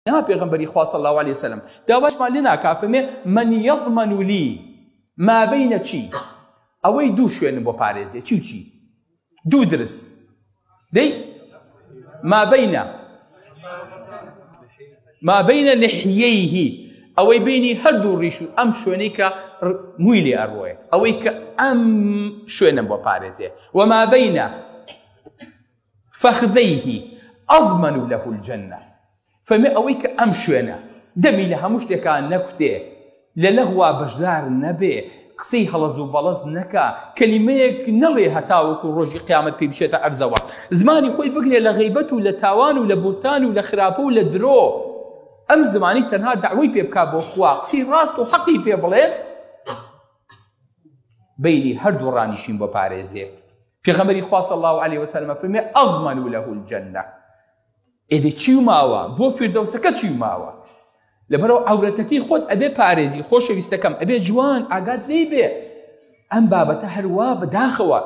پێغەمبەری خوا صلی الله عليه وسلم داواشمان لێ ناکا فەرمێ من یضمن لی ما بین چی ئەوەی دوو شوێنم بۆ پارێزێ چی و چی دوو درس دەی ما بین لحیەیه ئەوەی بینی هەردوو ڕیش و ئەم شوێنەی کە مووی لێ ئەڕۆیە ئەوەی کە ئەم شوێنم بۆ پارێزێ وما بین فەخذەیه ئەضمن له الجنة فەرمێ ئەوەی کە ئەم شوێنە دەمی لە هەموو شتێکان نەکوتێ لە لەغوا بەشدار نەبێ قسەی هەڵەز و بەڵەز نەکا کەلیمەیەک نەڵێ هەتاوەکو ڕۆژی قیامەت پێی بچێتە ئەرزەوە زمانی خۆی بگرێ لە غەیبەت و لە تاوان و لە بورتان و لە خراپە و لە درۆ ئەم زمانی تەنها داوای پێ بکا بۆ خوا قسەی ڕاست و حەقی پێ بڵێ بینی هەردوو ڕانیشین بۆ پارێزێ پێغەمبەری خوا صلی الله عليه وسلم فەرمێ ئەضمن له الجنة ئێدە چی ماوە بۆ فردەوسەکە چی ماوە لەبەرەوە عەورەتەکەی خۆت ئەبێ پارێزی خۆشەویستەکەم ئەبێ جوان ئاگات لێی بێ ئەم بابەتە هەروە بەداخەوە